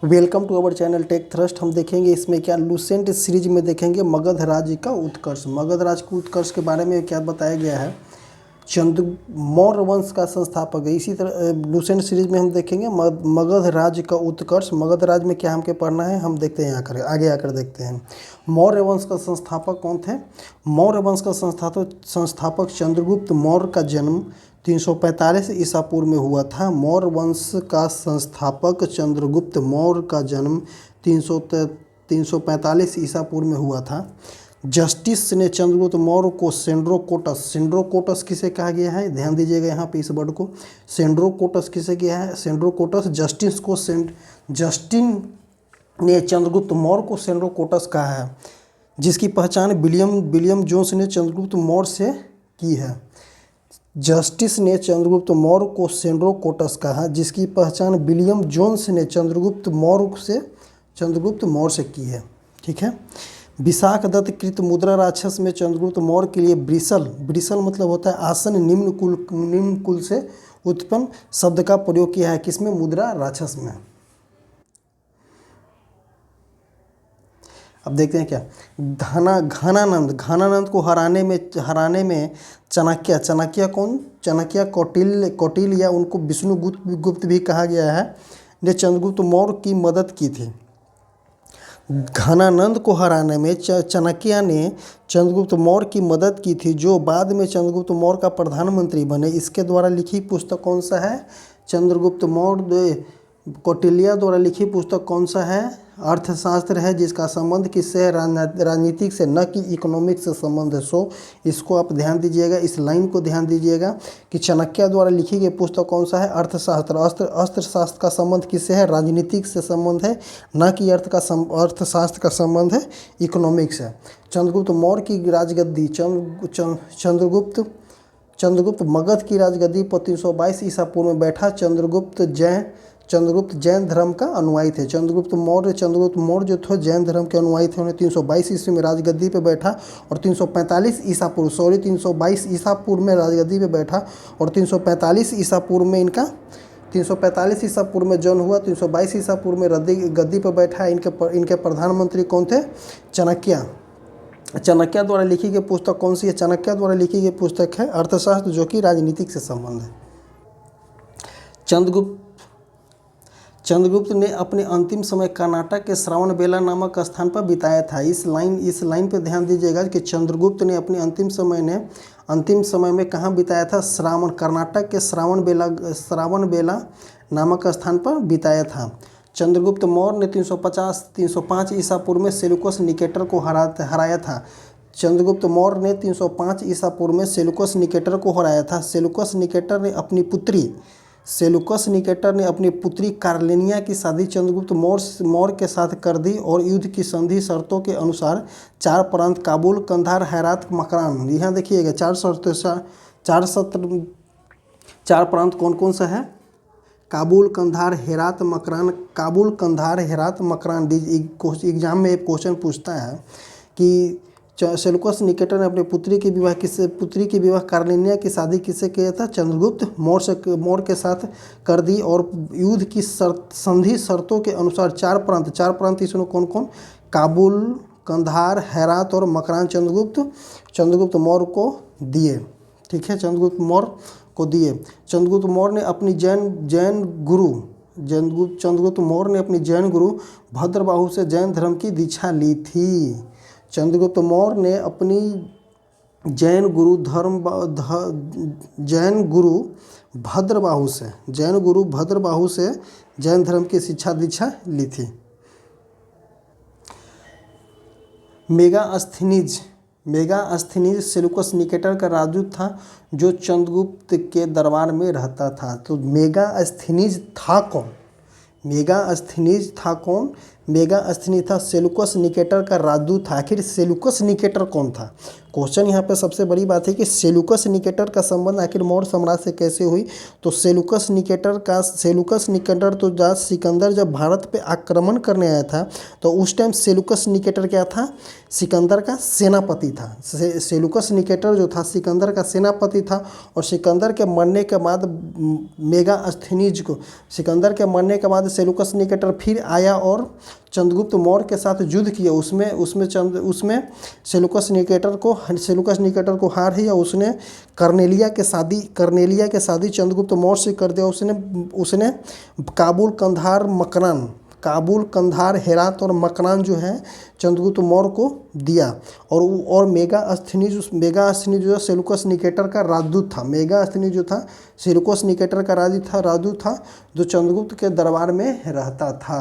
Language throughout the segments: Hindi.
Welcome to our channel tech thrust. हम देखेंगे इसमें क्या लूसेंट सीरीज में देखेंगे मगध राज्य का उत्कर्ष। मगध राज्य के उत्कर्ष के बारे में क्या बताया गया है। मौर्य वंश का संस्थापक है। इसी तरह लूसेंट सीरीज में हम देखेंगे मगध राज्य का उत्कर्ष। मगध राज्य में क्या हमके पढ़ना है हम देखते हैं, आगे आकर देखते हैं। मौर्य वंश का संस्थापक कौन थे। मौर्य वंश का संस्थापक चंद्रगुप्त मौर्य का जन्म 345 ईसा पूर्व में हुआ था। मौर्य वंश का संस्थापक चंद्रगुप्त मौर्य का जन्म 345 ईसा पूर्व में हुआ था। जस्टिस ने चंद्रगुप्त मौर्य को सेंड्रोकोटस किसे कहा गया है, ध्यान दीजिएगा यहाँ पे इस वर्ड को। सेंड्रोकोटस किसे किया है, सेंड्रोकोटस जस्टिस को जस्टिन ने चंद्रगुप्त मौर्य को सेंड्रोकोटस कहा है, जिसकी पहचान विलियम जोन्स ने चंद्रगुप्त मौर्य से की है। जस्टिस ने चंद्रगुप्त मौर्य को सेंड्रोकोटस कहा, जिसकी पहचान विलियम जोन्स ने चंद्रगुप्त मौर्य से की है। ठीक है। विशाख दत्त कृत मुद्रा राक्षस में चंद्रगुप्त मौर्य के लिए ब्रिसल मतलब होता है आसन, निम्न कुल से उत्पन्न शब्द का प्रयोग किया है। किसमें, मुद्रा राक्षस में। अब देखते हैं क्या, घनानंद को हराने में चाणक्य कौन, चाणक्य कौटिल्य या उनको विष्णुगुप्त भी कहा गया है, ने चंद्रगुप्त मौर्य की मदद की थी। घनानंद को हराने में चाणक्य ने चंद्रगुप्त मौर्य की मदद की थी, जो बाद में चंद्रगुप्त मौर्य का प्रधानमंत्री बने। इसके द्वारा लिखी पुस्तक कौन सा है, चंद्रगुप्त मौर्य कौटिल्य द्वारा लिखी पुस्तक कौन सा है, अर्थशास्त्र है, जिसका संबंध किससे है, राजनीतिक से, न कि इकोनॉमिक्स से संबंध है। सो इसको आप ध्यान दीजिएगा, इस लाइन को ध्यान दीजिएगा कि चाणक्य द्वारा लिखी गई पुस्तक कौन सा है, अर्थशास्त्र। अर्थशास्त्र का संबंध किससे है, राजनीतिक से संबंध है, न कि अर्थशास्त्र का संबंध है इकोनॉमिक्स है। चंद्रगुप्त मौर्य की राजगद्दी, चंद्रगुप्त मगध की राजगद्दी पर 322 ईसा पूर्व में बैठा। चंद्रगुप्त जैन धर्म का अनुयायी थे। चंद्रगुप्त मौर्य जो थे जैन धर्म के अनुयायी थे। उन्हें 322 ईस्वी में राजगद्दी पे बैठा और 345 ईसा पूर्व 322 ईसा पूर्व में राजगद्दी पे बैठा और 345 ईसा पूर्व में इनका 345 ईसा पूर्व में जन्म हुआ। 322 ईसा पूर्व में गद्दी पर बैठा। इनके प्रधानमंत्री कौन थे, चाणक्य द्वारा लिखी गई पुस्तक कौन सी है, चाणक्य द्वारा लिखी गई पुस्तक है अर्थशास्त्र, जो कि राजनीतिक से संबंध है। चंद्रगुप्त ने अपने अंतिम समय कर्नाटक के श्रवणबेला नामक स्थान पर बिताया था। इस लाइन पे ध्यान दीजिएगा कि चंद्रगुप्त ने अपने अंतिम समय में कहाँ बिताया था, कर्नाटक के श्रवणबेला नामक स्थान पर बिताया था। चंद्रगुप्त मौर्य ने 305 ईसा पूर्व में सेल्यूकस निकेटर को हराया था। चंद्रगुप्त मौर्य ने 305 ईसा पूर्व में सेल्यूकस निकेटर को हराया था। सेल्यूकस निकेटर ने अपनी पुत्री कार्लिनिया की शादी चंद्रगुप्त मौर्य के साथ कर दी और युद्ध की संधि शर्तों के अनुसार 4 प्रांत काबुल, कंधार, हेरात, मकरान, यहाँ देखिएगा 4 प्रांत कौन कौन सा है, काबुल, कंधार, हेरात, मकरान। काबुल, कंधार, हेरात, मकरान। एग्जाम में एक क्वेश्चन पूछता है कि सेल्यूकस निकेटर ने अपने पुत्री की विवाह कार्लिनिया की शादी किससे किया था, चंद्रगुप्त मौर्य के साथ कर दी और युद्ध की संधि शर्तों के अनुसार 4 प्रांत इसमें कौन कौन, काबुल, कंधार, हेरात और मकरान चंद्रगुप्त मौर्य को दिए। ठीक है, चंद्रगुप्त मौर्य को दिए। चंद्रगुप्त मौर्य ने अपनी जैन गुरु भद्रबाहु से जैन धर्म की दीक्षा ली थी। चंद्रगुप्त मौर्य ने अपनी जैन गुरु भद्रबाहु से जैन धर्म की दीक्षा ली थी। मेगास्थनीज सेल्यूकस निकेटर का राजदूत था, जो चंद्रगुप्त के दरबार में रहता था। तो मेगास्थनीज था कौन, मेगा अस्थिनी था, सेलुकस निकेटर का राजदूत था। आखिर सेलुकस निकेटर कौन था? क्वेश्चन यहाँ पे सबसे बड़ी बात है कि सेलुकस निकेटर का संबंध आखिर मौर्य साम्राज्य से कैसे हुई? तो सेलुकस निकेटर तो जब सिकंदर जब भारत पे आक्रमण करने आया था तो उस टाइम सेलुकस निकेटर क्या था? सिकंदर का सेनापति था। सेलुकस निकेटर जो था सिकंदर का सेनापति था। और सिकंदर के मरने के बाद मेगा अस्थिनीज को सिकंदर के मरने के बाद सेलुकस निकेटर फिर आया और चंद्रगुप्त मौर्य के साथ युद्ध किया। उसमें सेलुकस निकेटर को हार ही, और उसने कर्नेलिया के शादी चंद्रगुप्त मौर्य से कर दिया। उसने काबुल, कंधार, हेरात और मकरान जो है चंद्रगुप्त मौर्य को दिया। और मेगा अस्थिनी जो सेलुकस निकेटर का राजदूत था। मेगा अस्थिनी जो था सेलुकस निकेटर का राजदूत था जो चंद्रगुप्त के दरबार में रहता था।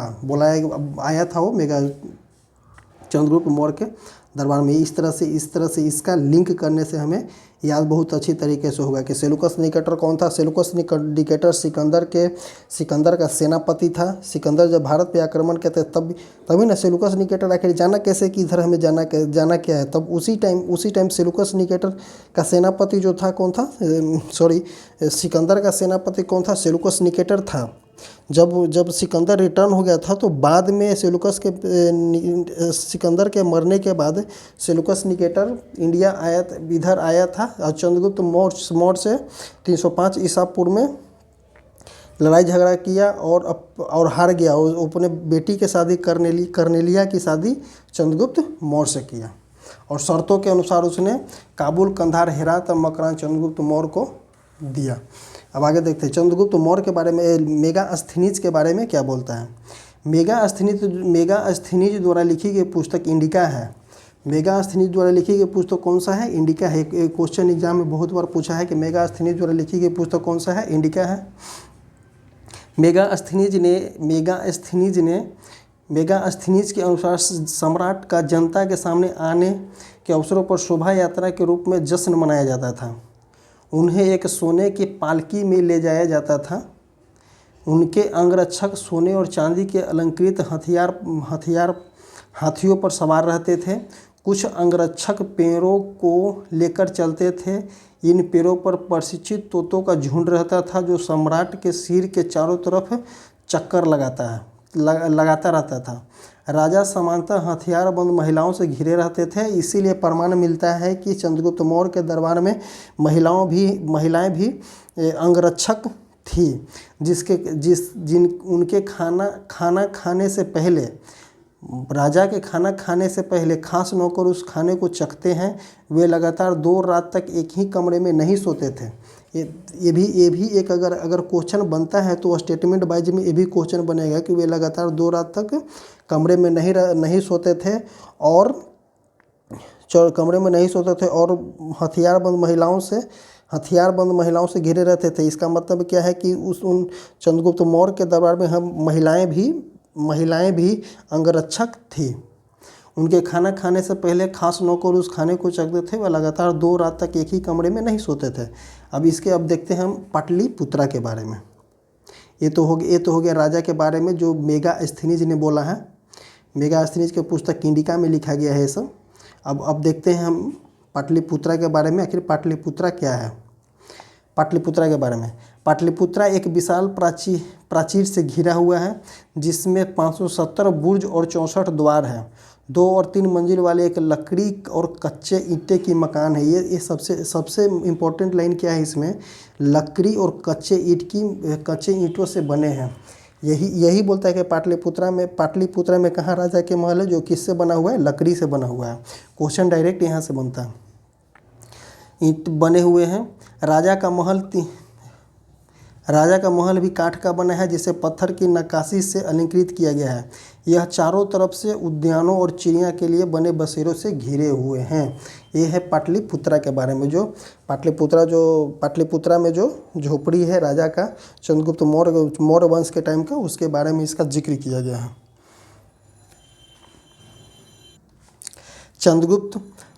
आया था वो मेगा चंद्रगुप्त मौर्य के दरबार में। इस तरह से इसका लिंक करने से हमें याद बहुत अच्छी तरीके से होगा कि सेलुकस निकेटर कौन था। सेलुकस निकेटर सिकंदर का सेनापति था। सिकंदर जब भारत पे आक्रमण करते तभी ना सेलुकस निकेटर आखिर जाना कैसे कि इधर हमें जाना क्या है। तब उसी टाइम सेलुकस निकेटर का सेनापति जो था कौन था? सिकंदर का सेनापति कौन था? सेलुकस निकेटर था। जब सिकंदर रिटर्न हो गया था तो बाद में सिकंदर के मरने के बाद सेलुकस निकेटर इधर आया था और चंद्रगुप्त मौर्य से 305 ईसा पूर्व में लड़ाई झगड़ा किया और हार गया। और अपने बेटी के शादी कर्नेलिया की शादी चंद्रगुप्त मौर्य से किया। और शर्तों के अनुसार उसने काबुल, कंधार, हेरात और मकरान चंद्रगुप्त मौर्य को दिया। अब आगे देखते हैं चंद्रगुप्त मौर्य के बारे में, मेगा अस्थिनीज के बारे में क्या बोलता है। मेगा अस्थिनीज द्वारा लिखी गई पुस्तक इंडिका है। मेगा अस्थिनीज द्वारा लिखी गई पुस्तक कौन सा है? इंडिका है। क्वेश्चन एग्जाम में बहुत बार पूछा है कि मेगा अस्थिनीज द्वारा लिखी गई पुस्तक कौन सा है? इंडिका है। मेगा अस्थिनीज के अनुसार सम्राट का जनता के सामने आने के अवसरों पर शोभा यात्रा के रूप में जश्न मनाया जाता था। उन्हें एक सोने की पालकी में ले जाया जाता था। उनके अंगरक्षक सोने और चांदी के अलंकृत हाथियों पर सवार रहते थे। कुछ अंगरक्षक पेड़ों को लेकर चलते थे। इन पेड़ों पर प्रशिक्षित तोतों का झुंड रहता था जो सम्राट के सिर के चारों तरफ चक्कर लगाता रहता था। राजा सामान्यतः हथियारबंद महिलाओं से घिरे रहते थे। इसीलिए प्रमाण मिलता है कि चंद्रगुप्त मौर्य के दरबार में महिलाएं भी अंगरक्षक थी। उनके खाना खाने से पहले, राजा के खाना खाने से पहले खास नौकर उस खाने को चखते हैं। वे लगातार 2 रात तक एक ही कमरे में नहीं सोते थे। ये भी एक अगर क्वेश्चन बनता है तो स्टेटमेंट वाइज में ये भी क्वेश्चन बनेगा कि वे लगातार 2 रात तक कमरे में नहीं सोते थे और हथियारबंद महिलाओं से घिरे रहते थे। इसका मतलब क्या है कि उन चंद्रगुप्त मौर्य के दरबार में हम महिलाएं भी अंगरक्षक थी। उनके खाना खाने से पहले खास नौकर उस खाने को चखते थे। वह लगातार 2 रात तक एक ही कमरे में नहीं सोते थे। अब देखते हैं हम पाटलिपुत्रा के बारे में। ये तो हो गया राजा के बारे में जो मेगा अस्थिनीज ने बोला है। मेगा अस्थिनीज के पुस्तक इंडिका में लिखा गया है ये सब। अब देखते हैं हम पाटलिपुत्रा के बारे में। आखिर पाटलिपुत्रा क्या है? पाटलिपुत्रा के बारे में, पाटलिपुत्रा एक विशाल प्राचीर से घिरा हुआ है जिसमें 570 बुर्ज और 64 द्वार हैं। 2 और 3 मंजिल वाले एक लकड़ी और कच्चे ईंटे की मकान है। ये सबसे इम्पोर्टेंट लाइन क्या है इसमें? लकड़ी और कच्चे ईंटों से बने हैं। यही बोलता है कि पाटलिपुत्रा में कहाँ राजा के महल है जो किससे बना हुआ है? लकड़ी से बना हुआ है। क्वेश्चन डायरेक्ट यहाँ से बनता है। ईंट बने हुए हैं। राजा का महल भी काठ का बना है जिसे पत्थर की नक्काशी से अलंकृत किया गया है। यह चारों तरफ से उद्यानों और चिड़िया के लिए बने बसेरों से घिरे हुए हैं। ये है पाटलिपुत्रा के बारे में। जो पाटलिपुत्रा में जो झोपड़ी है राजा का चंद्रगुप्त मौर्य वंश के टाइम का, उसके बारे में इसका जिक्र किया गया है।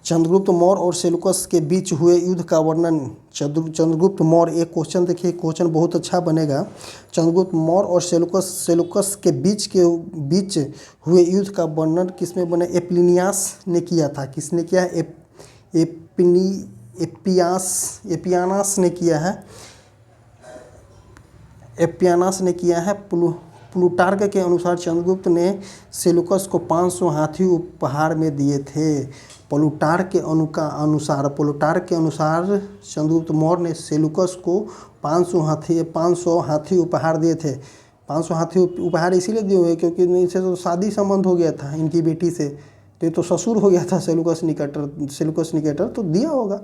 चंद्रगुप्त मौर्य और सेलुकस के बीच हुए युद्ध का वर्णन। चंद्रगुप्त मौर्य, एक क्वेश्चन देखिए, क्वेश्चन बहुत अच्छा बनेगा। चंद्रगुप्त मौर्य और सेलुकस के बीच हुए युद्ध का वर्णन किसमें बने? एप्लिनियास ने किया था। किसने किया है? एपियानास ने किया है। एपियानास ने किया है। प्लूटार्क के अनुसार चंद्रगुप्त ने सेलुकस को 500 हाथी उपहार में दिए थे। प्लूटार्क के अनुसार चंद्रगुप्त मौर्य ने सेलुकस को 500 हाथी उपहार दिए थे। 500 हाथी उपहार इसीलिए दिए हुए क्योंकि इनसे तो शादी संबंध हो गया था इनकी बेटी से, तो ये तो ससुर हो गया था सेलुकस निकेटर, तो दिया होगा।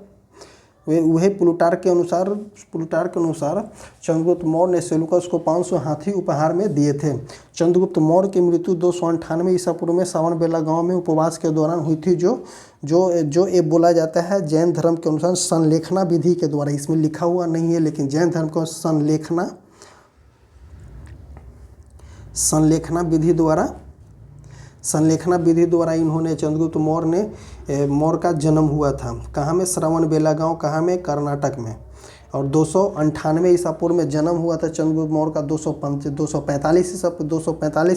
वही प्लूटार्क के अनुसार चंद्रगुप्त मौर्य ने सेलुकस को 500 हाथी उपहार में दिए थे। चंद्रगुप्त मौर्य की मृत्यु 298 ईसा पूर्व में सावन बेला गांव में उपवास के दौरान हुई थी, जो ये बोला जाता है जैन धर्म के अनुसार संलेखना विधि के द्वारा। इसमें लिखा हुआ नहीं है, लेकिन जैन धर्म को संलेखना विधि द्वारा इन्होंने चंद्रगुप्त मौर्य का जन्म हुआ था। कहाँ में? श्रवण बेला गाँव। कहाँ में? कर्नाटक में। और 298 ईसा पूर्व में जन्म हुआ था चंद्रगुप्त मौर्य का। 245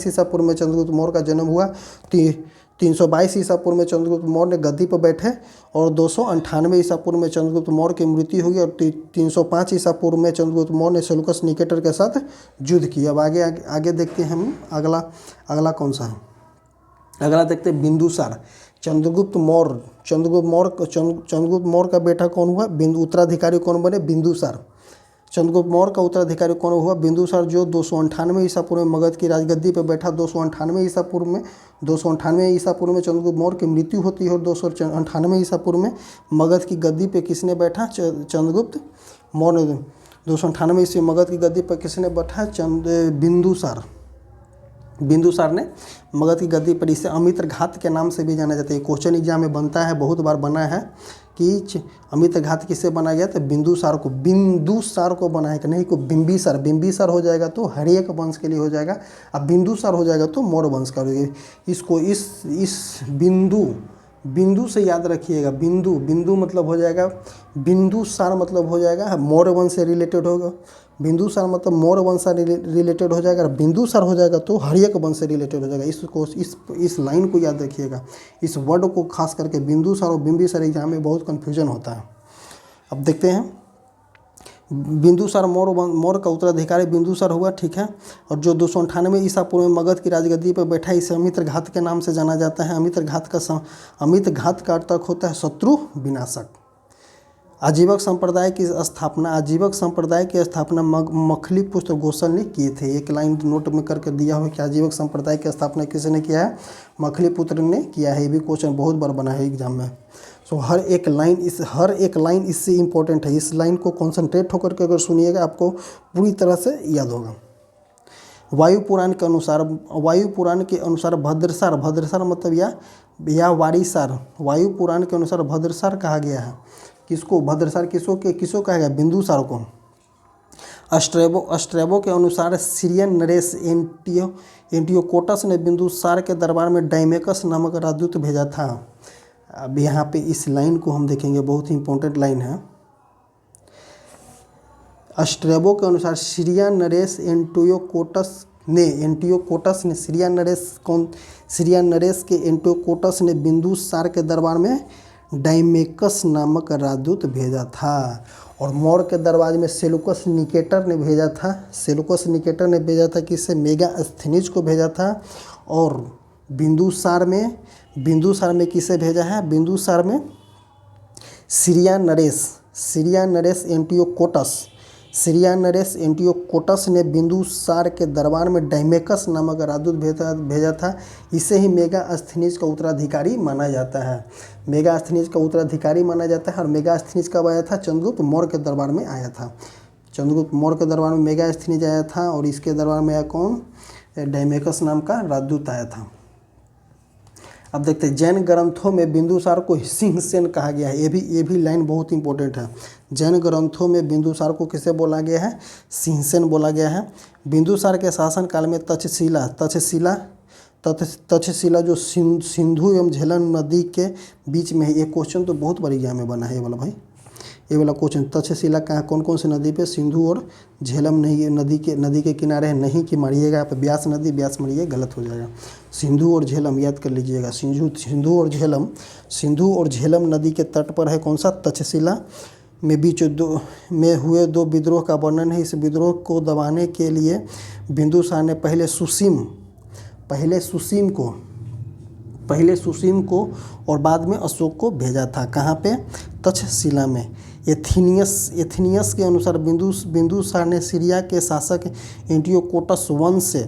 ईसा पूर्व में चंद्रगुप्त मौर्य का जन्म हुआ। 322 ईसा पूर्व में चंद्रगुप्त मौर्य ने गद्दी पर बैठे और 298 ईसा पूर्व में चंद्रगुप्त मौर्य की मृत्यु हुई और 305 ईसा पूर्व में चंद्रगुप्त मौर्य ने सेलुकस निकेटर के साथ युद्ध किया। अब आगे देखते हैं हम अगला कौन सा है। अगला देखते हैं बिंदुसार। चंद्रगुप्त मौर्य का बेटा कौन हुआ? उत्तराधिकारी कौन बने? बिंदुसार। चंद्रगुप्त मौर्य का उत्तराधिकारी कौन हुआ? बिंदुसार, जो 298 ईसा पूर्व में मगध की राजगद्दी पर बैठा। 298 ईसा पूर्व में चंद्रगुप्त मौर्य की मृत्यु होती है और 298 ईसा पूर्व में मगध की गद्दी पे किसने बैठा? चंद्रगुप्त मौर्य। 298 ईस्वी मगध की गद्दी पर किसने बैठा? बिंदुसार ने मगध की गद्दी पर। इसे अमित्र घात के नाम से भी जाना जाता है। क्वेश्चन एग्जाम में बनता है, बहुत बार बना है कि अमित्र घात किसे बनाया गया? तो बिंदुसार को बनाया कि नहीं को बिंबिसार हो जाएगा तो हर्यक वंश के लिए हो जाएगा। अब बिंदुसार हो जाएगा तो मौर्य वंश का हो जाएगा। इसको इस बिंदु से याद रखिएगा। बिंदु मतलब हो जाएगा, बिंदुसार मतलब हो जाएगा मौर्य वंश से रिलेटेड होगा। बिंदुसार मतलब मौर्य वंश से रिलेटेड हो जाएगा। बिंदुसार हो जाएगा तो हर्यक वंश से रिलेटेड हो जाएगा। इस लाइन को याद रखिएगा। इस वर्ड को खास करके बिंदुसार और बिंबिसार एग्जाम में बहुत कन्फ्यूजन होता है। अब देखते हैं बिंदुसार मौर्य का उत्तराधिकारी बिंदुसार हुआ, ठीक है। और जो 298 ईसा पूर्व में मगध की राजगद्दी पर बैठा, इसे अमित्र घात के नाम से जाना जाता है। अमित्र घात का अर्थ होता है शत्रु विनाशक। आजीवक संप्रदाय की स्थापना मखली पुत्र गोसल ने किए थे। एक लाइन नोट में करके दिया हुआ कि आजीवक संप्रदाय की स्थापना किसने किया है? मखली पुत्र ने किया है। ये भी क्वेश्चन बहुत बार बना है एग्जाम में। सो हर एक लाइन इससे इम्पोर्टेंट है। इस लाइन को कॉन्सेंट्रेट होकर के अगर सुनिएगा आपको पूरी तरह से याद होगा। वायु पुराण के अनुसार भद्रसार मतलब या वारीसार। वायु पुराण के अनुसार भद्रसार कहा गया है। किसको? भद्रसार किसको कहा गया? बिंदुसार को। अस्ट्रेबो के अनुसार सीरियन नरेश एंटियोकोटस ने बिंदुसार के दरबार में डाइमेकस नामक राजदूत भेजा था। अब यहाँ पे इस लाइन को हम देखेंगे, बहुत ही इंपॉर्टेंट लाइन है। अस्ट्रेबो के अनुसार सीरिया नरेश एंटियोकोटस के एंटियोकोटस ने बिंदुसार के दरबार में डाइमेकस नामक राजदूत भेजा था। और मौर्य के दरबार में सेलुकस निकेटर ने भेजा था। किससे? मेगास्थनीज को भेजा था। और बिंदुसार में किसे भेजा है? बिंदुसार में सीरिया नरेश एंटियोकोटस ने बिंदुसार के दरबार में डाइमेकस नामक राजदूत भेजा था। इसे ही मेगास्थनीज का उत्तराधिकारी माना जाता है। और मेगास्थनीज कब आया था? चंद्रगुप्त मौर्य के दरबार में आया था। चंद्रगुप्त मौर्य के दरबार में मेगास्थनीज आया था और इसके दरबार में आया कौन? डाइमेकस नाम का राजदूत आया था। अब देखते हैं जैन ग्रंथों में बिंदुसार को सिंहसेन कहा गया है। ये भी लाइन बहुत इंपॉर्टेंट है। जैन ग्रंथों में बिंदुसार को किसे बोला गया है? सिंहसेन बोला गया है। बिंदुसार के शासनकाल में तक्षशिला जो सिंधु एवं झेलम नदी के बीच में है। ये क्वेश्चन तो बहुत बड़ी एग्जाम में बना है ये वाला भाई, ये वाला क्वेश्चन। तक्षशिला कहाँ कौन कौन सी नदी पे, सिंधु और झेलम नहीं नदी के किनारे है। नहीं कि मारिएगा आप ब्यास नदी, ब्यास मारिए गलत हो जाएगा। सिंधु और झेलम याद कर लीजिएगा, सिंधु और झेलम नदी के तट पर है कौन सा, तक्षशिला में हुए दो विद्रोह का वर्णन है। इस विद्रोह को दबाने के लिए बिंदुसार ने पहले सुसीम को और बाद में अशोक को भेजा था। कहाँ पे, तक्षशिला में। एथेनियस के अनुसार बिंदुसार ने सीरिया के शासक एंटियोकोटस वंश से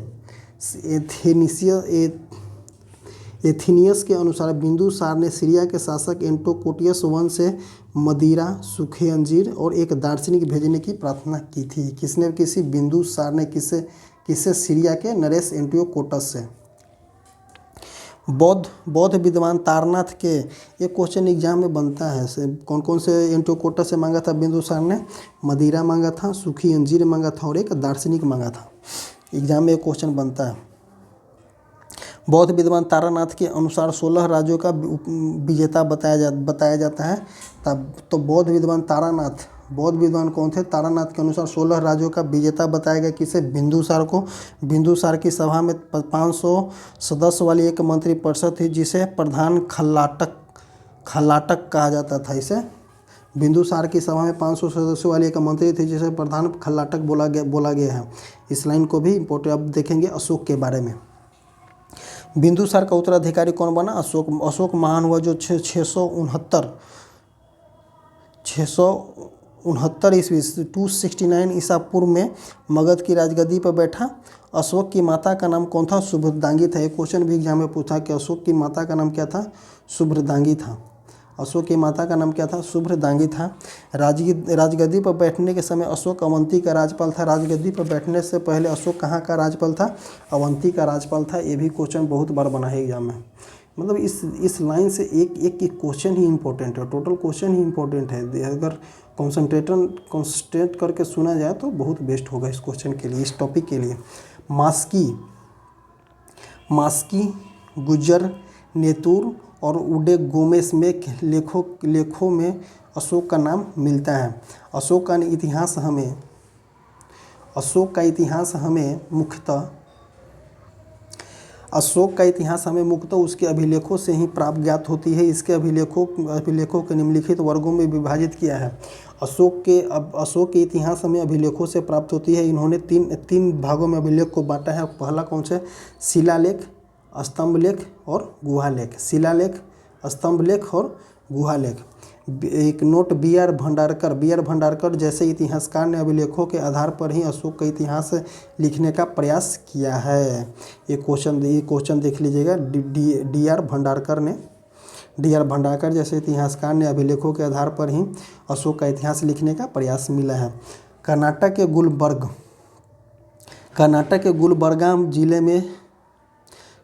एथेनियस के अनुसार बिंदुसार ने सीरिया के शासक एंटियोकोटस वंश से मदिरा, सूखे अंजीर और एक दार्शनिक भेजने की प्रार्थना की थी। किसने, किसी बिंदुसार ने किससे, सीरिया के नरेश एंटियोकोटस से। बौद्ध विद्वान तारनाथ के, ये क्वेश्चन एग्जाम में बनता है। कौन कौन से एंटियोकोटस से मांगा था बिंदुसार ने, मदिरा मांगा था, सूखी अंजीर मांगा था और एक दार्शनिक मांगा था। एग्जाम में एक क्वेश्चन बनता है। बौद्ध विद्वान तारानाथ के अनुसार 16 राज्यों का विजेता बताया जाता है। तब तो बौद्ध विद्वान कौन थे, तारानाथ के अनुसार 16 राज्यों का विजेता बताया गया। किसे, बिंदुसार को। बिंदुसार की सभा में 500 सदस्य वाली एक मंत्रिपरिषद थी जिसे प्रधान खल्लाटक कहा जाता था। इसे बिंदुसार की सभा में 500 सदस्यों वाली एक मंत्री थी जिसे प्रधान खल्लाटक बोला गया है। इस लाइन को भी इम्पोर्टेंट अब देखेंगे अशोक के बारे में। बिंदुसार का उत्तराधिकारी कौन बना, अशोक महान हुआ जो 669 ईस्वी 269 ईसा पूर्व में मगध की राजगद्दी पर बैठा। अशोक की माता का नाम कौन था, शुभ्रदांगी था। एक क्वेश्चन भी एग्जाम में पूछा कि अशोक की माता का नाम क्या था, शुभ्रदांगी था। अशोक की माता का नाम क्या था, शुभ्रदांगी था। राजगद्दी पर बैठने के समय अशोक अवंती का राज्यपाल था। राजगद्दी पर बैठने से पहले अशोक कहाँ का राज्यपाल था, अवंती का राज्यपाल था। ये भी क्वेश्चन बहुत बार बना है एग्जाम में। मतलब इस लाइन से एक क्वेश्चन ही इंपॉर्टेंट है, टोटल क्वेश्चन ही इंपॉर्टेंट है। अगर कॉन्सेंट्रेट करके सुना जाए तो बहुत बेस्ट होगा इस क्वेश्चन के लिए, इस टॉपिक के लिए। मास्की, गुज्जर, नेतुर और उडे गोमेस में लेखों में अशोक का नाम मिलता है। अशोक का इतिहास हमें मुख्यतः उसके अभिलेखों से ही प्राप्त ज्ञात होती है। इसके अभिलेखों के निम्नलिखित वर्गों में विभाजित किया है। अशोक के इतिहास हमें अभिलेखों से प्राप्त होती है। इन्होंने तीन भागों में अभिलेख को बांटा है। पहला कौन सा, शिलालेख, स्तंभलेख और गुहालेख। शिलालेख, स्तंभलेख और गुहालेख। एक नोट, बी आर भंडारकर जैसे इतिहासकार ने अभिलेखों के आधार पर ही अशोक का इतिहास लिखने का प्रयास किया है। ये क्वेश्चन देख लीजिएगा। डी आर भंडारकर जैसे इतिहासकार ने अभिलेखों के आधार पर ही अशोक का इतिहास लिखने का प्रयास मिला है। कर्नाटक के गुलबर्गा जिले में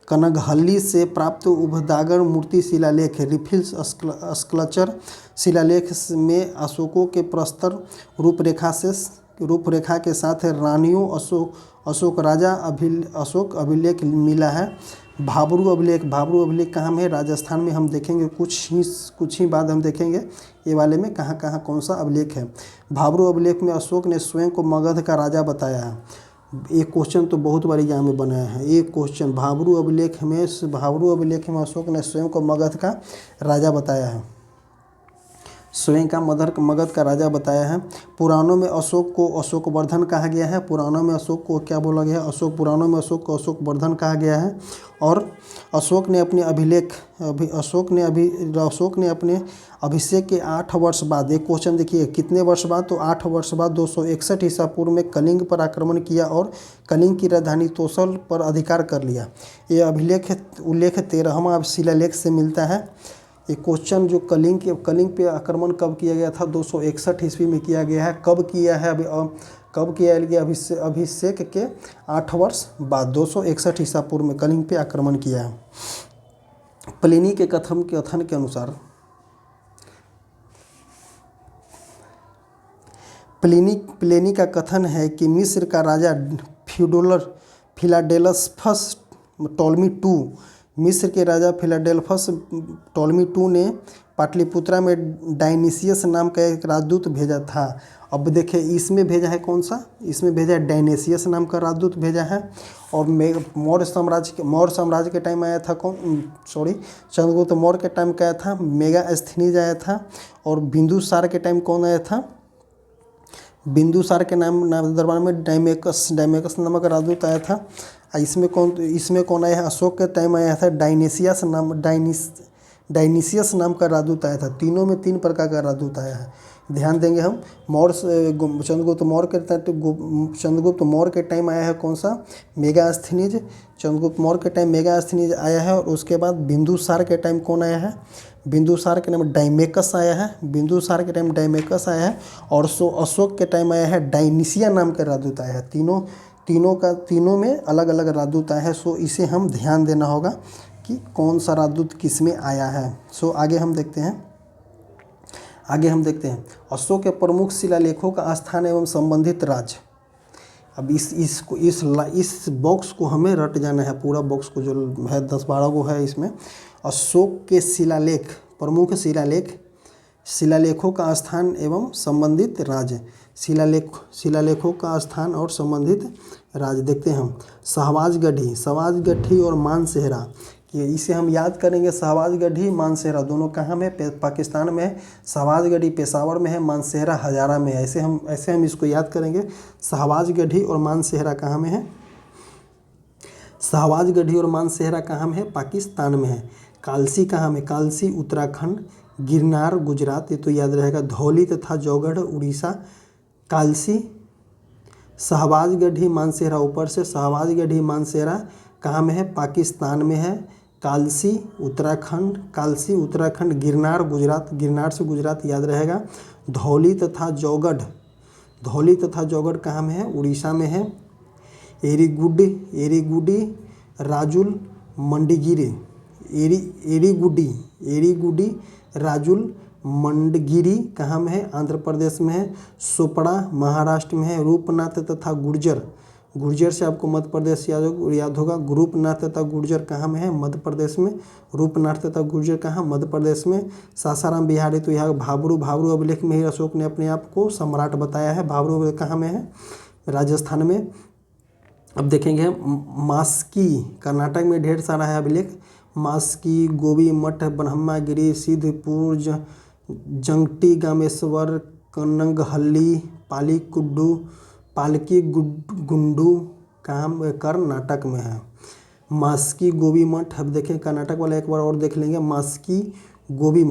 कनगहल्ली से प्राप्त उभदागर मूर्ति शिलालेख, रिफिल्स स्कल्पचर शिलालेख में अशोकों के प्रस्तर रूपरेखा के साथ रानियों अशोक राजा अशोक अभिलेख मिला है। भाबरू अभिलेख कहाँ में है, राजस्थान में। हम देखेंगे कुछ ही बाद हम देखेंगे ये वाले में कहाँ कौन सा अभिलेख है। भाबरू अभिलेख में अशोक ने स्वयं को मगध का राजा बताया है। एक क्वेश्चन तो बहुत बार एग्जाम में बनाया है। एक क्वेश्चन, भाबरू अभिलेख में अशोक ने स्वयं को मगध का राजा बताया है। मगध का राजा बताया है। पुराणों में अशोक को अशोकवर्धन कहा गया है। पुराणों में अशोक को क्या बोला गया है, पुराणों में अशोक को अशोकवर्धन कहा गया है। और अशोक ने अपने अभिषेक के 8 वर्ष बाद, एक क्वेश्चन देखिए कितने वर्ष बाद, तो 8 वर्ष बाद 261 ईसा पूर्व में कलिंग पर आक्रमण किया और कलिंग की राजधानी तोसल पर अधिकार कर लिया। ये उल्लेख 13वां शिलालेख से मिलता है। ये क्वेश्चन जो कलिंग पे आक्रमण कब किया गया था, 261 ईस्वी में किया गया है। कब किया गया, अभिषेक के 8 वर्ष बाद 261 ईसा पूर्व में कलिंग पे आक्रमण किया है। प्लिनी के कथन के अनुसार प्लिनी का कथन है कि मिस्र का राजा फिलाडेल्फस टॉलमी टू, मिस्र के राजा फिलाडेल्फस टॉलमी टू ने पाटलिपुत्रा में डायनिसियस नाम का एक राजदूत भेजा था। अब देखिए इसमें भेजा है कौन सा, इसमें भेजा है डायनेसियस नाम का राजदूत भेजा है। और मौर्य साम्राज्य के टाइम आया था चंद्रगुप्त मौर्य के टाइम का आया था मेगास्थनीज आया था। और बिंदुसार के टाइम कौन आया था, बिंदुसार के नाम दरबार में डायमेकस नामक राजदूत आया था। इसमें कौन आया है, अशोक के टाइम आया था डायनिसियस नाम का राजदूत आया था। तीनों में 3 प्रकार का राजदूत आया है, ध्यान देंगे हम। चंद्रगुप्त मौर्य के टाइम आया है कौन सा, मेगास्थनीज। चंद्रगुप्त मौर्य के टाइम मेगास्थनीज आया है। और उसके बाद बिंदुसार के टाइम कौन आया है, बिंदुसार के टाइम डायमेकस आया है, बिंदुसार के टाइम डायमेकस आया है। और अशोक के टाइम आया है डायनिसिया नाम का राजदूत आया है। तीनों में अलग अलग राजदूत आया है। सो इसे हम ध्यान देना होगा कि कौन सा राजदूत किस में आया है। सो आगे हम देखते हैं अशोक के प्रमुख शिलालेखों का स्थान एवं संबंधित राज्य। अब इस बॉक्स को हमें रट जाना है, पूरा बॉक्स को जो है 10-12 को है। इसमें अशोक के शिलालेख, प्रमुख शिलालेखों का स्थान एवं संबंधित राज्य। शिलालेखों का स्थान और संबंधित राज्य देखते हैं हम। शहबाजगढ़ी और मानसेहरा, कि इसे हम याद करेंगे। शहबाजगढ़ी मानसेहरा दोनों कहाँ में, पाकिस्तान में है। शहबाजगढ़ी पेशावर में है, मानसेहरा हजारा में है। ऐसे हम इसको याद करेंगे। शहबाजगढ़ी और मानसेहरा कहाँ में है, शहबाजगढ़ी और मानसेहरा कहाँ में है, पाकिस्तान में है। कालसी कहाँ में, कालसी उत्तराखंड, गिरनार गुजरात, ये तो याद रहेगा। धौली तथा जौगढ़ उड़ीसा। कालसी, शहबाजगढ़ी मानसेहरा, ऊपर से शहबाजगढ़ी मानसेहरा कहाँ में है, पाकिस्तान में है। कालसी उत्तराखंड, गिरनार गुजरात, गिरनार से गुजरात याद रहेगा। धौली तथा जौगढ़ कहाँ में है, उड़ीसा में है। एरीगुडी राजुल मंडगिरी, एरीगुडी राजुल मंडगिरी कहाँ में है, आंध्र प्रदेश में है। सोपड़ा महाराष्ट्र में है। रूपनाथ तथा गुर्जर से आपको मध्य प्रदेश याद होगा। रूपनाथ तथा गुर्जर कहाँ में है, मध्य प्रदेश में। रूपनाथ तथा गुर्जर कहाँ, मध्य प्रदेश में। सासाराम बिहारी, तो यहाँ भाबरू अभिलेख में ही अशोक ने अपने आप को सम्राट बताया है। भाबरू कहाँ में है, राजस्थान में। अब देखेंगे मास्की, कर्नाटक में ढेर सारा है अभिलेख। मास्की, गोबी मठ, ब्रह्मागिरी, सिद्धपुर, जंगटी गामेश्वर, कन्नगहल्ली, पालकी गुंडू कहाँ, कर्नाटक में है। मास्की गोबी मठ, अब देखें कर्नाटक वाला एक बार और देख लेंगे। मास्की गोबी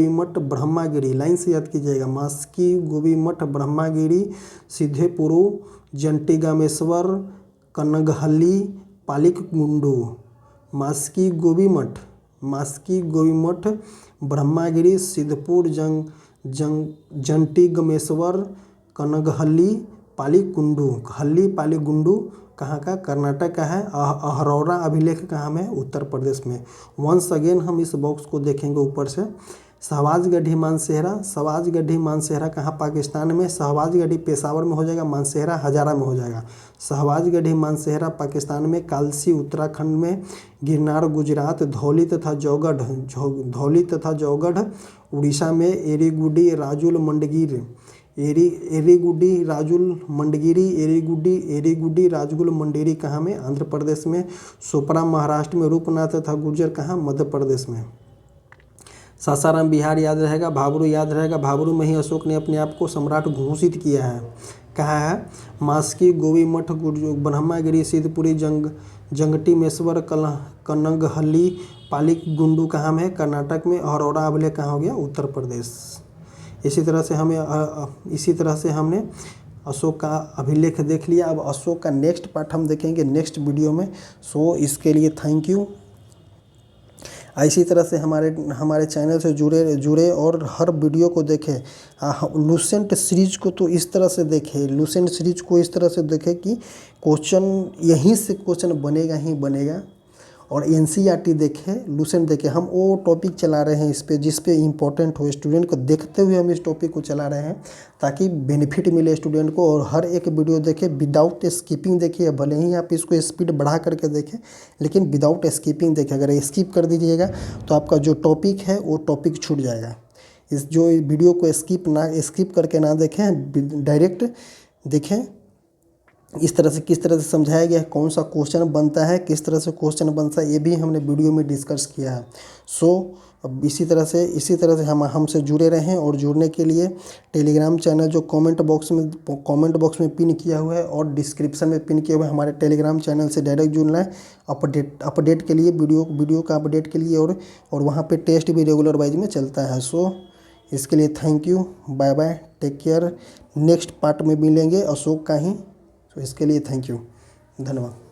मठ ब्रह्मागिरी, लाइन से याद कीजिएगा। मास्की गोबी मठ ब्रह्मागिरी, सिद्धेपुरु, जंटी गामेश्वर, कन्नगहल्ली, पालिक गुंडू। मास्की गोबी मठ ब्रह्मागिरी, सिद्धपुर, जंटी गमेश्वर, कनगहल्ली, पालीगुंडू कहाँ का, कर्नाटक का है। अहरौरा अभिलेख कहाँ में, उत्तर प्रदेश में। वंस अगेन हम इस बॉक्स को देखेंगे ऊपर से। शहबाजगढ़ी मानसेहरा कहाँ, पाकिस्तान में। शहबाजगढ़ी पेशावर में हो जाएगा, मानसेहरा हजारा में हो जाएगा। शहबाजगढ़ी मानसेहरा पाकिस्तान में। कालसी उत्तराखंड में। गिरनार गुजरात। धौली तथा जौगढ़ उड़ीसा में। एरीगुडी राजुल मंडगिरी कहाँ में, आंध्र प्रदेश में। सोपरा महाराष्ट्र में। रूपनाथ तथा गुर्जर कहाँ, मध्य प्रदेश में। सासाराम बिहार याद रहेगा। भाबरू याद रहेगा। भाबरू में ही अशोक ने अपने आप को सम्राट घोषित किया है। कहा है, मास्की गोबी मठ ब्रह्मागिरी, सिद्धपुरी, जंगटीमेश्वर, कन्नगहल्ली, पालिक गुंडू कहाँ में है, कर्नाटक में। अहरौरा अभिलेख कहाँ हो गया, उत्तर प्रदेश। इसी तरह से हमने अशोक का अभिलेख देख लिया। अब अशोक का नेक्स्ट पार्ट हम देखेंगे नेक्स्ट वीडियो में। सो इसके लिए थैंक यू। इसी तरह से हमारे चैनल से जुड़े और हर वीडियो को देखें। लूसेंट सीरीज को तो इस तरह से देखें कि क्वेश्चन यहीं से क्वेश्चन बनेगा ही बनेगा। और एनसीईआरटी देखें, लूसेंट देखें। हम वो टॉपिक चला रहे हैं इस पे जिस पे इम्पोर्टेंट हो, स्टूडेंट को देखते हुए हम इस टॉपिक को चला रहे हैं ताकि बेनिफिट मिले स्टूडेंट को। और हर एक वीडियो देखें विदाउट स्किपिंग देखिए, भले ही आप इसको स्पीड बढ़ा करके देखें लेकिन विदाउट स्किपिंग देखें। अगर स्किप कर दीजिएगा तो आपका जो टॉपिक है वो टॉपिक छूट जाएगा। इस जो वीडियो को स्किप करके ना देखें, डायरेक्ट देखें इस तरह से किस तरह से समझाया गया है, कौन सा क्वेश्चन बनता है, किस तरह से क्वेश्चन बनता है, ये भी हमने वीडियो में डिस्कस किया है। अब इसी तरह से हम हमसे जुड़े रहें। और जुड़ने के लिए टेलीग्राम चैनल जो कमेंट बॉक्स में पिन किया हुआ है और डिस्क्रिप्शन में पिन किया हुआ है, हमारे टेलीग्राम चैनल से डायरेक्ट जुड़ना है अपडेट के लिए, वीडियो का अपडेट के लिए। और वहाँ पे टेस्ट भी रेगुलर वाइज में चलता है। इसके लिए thank you, bye bye, take care. Next part में मिलेंगे अशोक का ही। तो इसके लिए थैंक यू, धन्यवाद।